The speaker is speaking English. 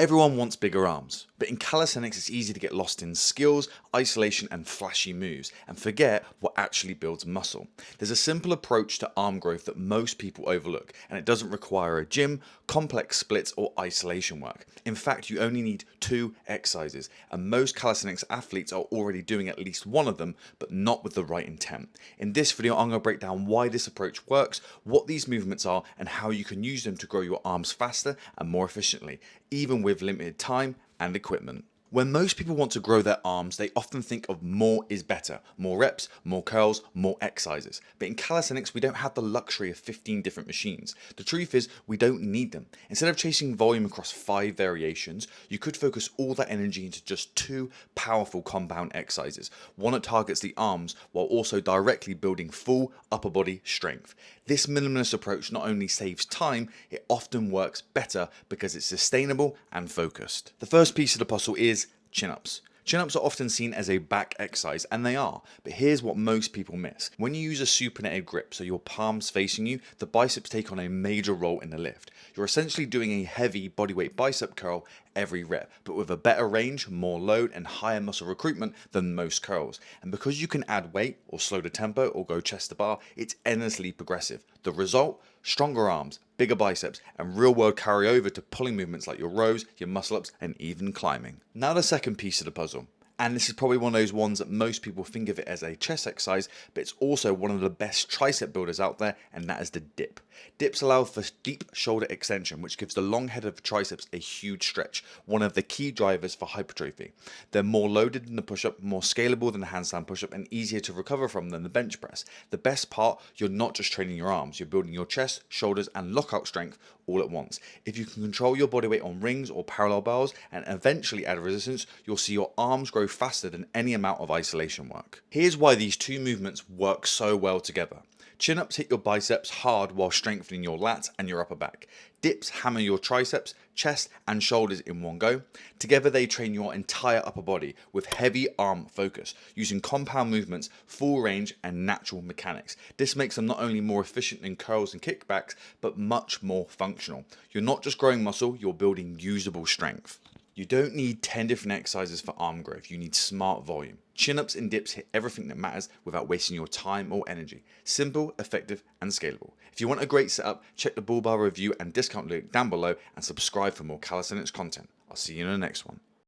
Everyone wants bigger arms, but in calisthenics it's easy to get lost in skills, isolation and flashy moves and forget what actually builds muscle. There's a simple approach to arm growth that most people overlook, and it doesn't require a gym, complex splits or isolation work. In fact, you only need 2 exercises, and most calisthenics athletes are already doing at least one of them, but not with the right intent. In this video I'm going to break down why this approach works, what these movements are and how you can use them to grow your arms faster and more efficiently, even with limited time and equipment. When most people want to grow their arms, they often think of more is better. More reps, more curls, more exercises. But in calisthenics, we don't have the luxury of 15 different machines. The truth is, we don't need them. Instead of chasing volume across 5 variations, you could focus all that energy into just 2 powerful compound exercises. One that targets the arms while also directly building full upper body strength. This minimalist approach not only saves time, it often works better because it's sustainable and focused. The first piece of the puzzle is chin-ups. Chin-ups are often seen as a back exercise, and they are, but here's what most people miss. When you use a supinated grip, so your palms facing you, the biceps take on a major role in the lift. You're essentially doing a heavy bodyweight bicep curl every rep, but with a better range, more load, and higher muscle recruitment than most curls. And because you can add weight, or slow the tempo, or go chest to bar, it's endlessly progressive. The result? Stronger arms, bigger biceps, and real world carryover to pulling movements like your rows, your muscle ups, and even climbing. Now the second piece of the puzzle. And this is probably one of those ones that most people think of it as a chest exercise, but it's also one of the best tricep builders out there, and that is the dip. Dips allow for deep shoulder extension, which gives the long head of the triceps a huge stretch, one of the key drivers for hypertrophy. They're more loaded than the push-up, more scalable than the handstand push-up, and easier to recover from than the bench press. The best part, you're not just training your arms, you're building your chest, shoulders, and lockout strength all at once. If you can control your body weight on rings or parallel bars and eventually add resistance, you'll see your arms grow faster than any amount of isolation work. Here's why these two movements work so well together. Chin-ups hit your biceps hard while strengthening your lats and your upper back. Dips hammer your triceps, chest and shoulders in one go. Together they train your entire upper body with heavy arm focus, using compound movements, full range and natural mechanics. This makes them not only more efficient in curls and kickbacks, but much more functional. You're not just growing muscle, you're building usable strength. You don't need 10 different exercises for arm growth, you need smart volume. Chin-ups and dips hit everything that matters without wasting your time or energy. Simple, effective, and scalable. If you want a great setup, check the bull bar review and discount link down below and subscribe for more calisthenics content. I'll see you in the next one.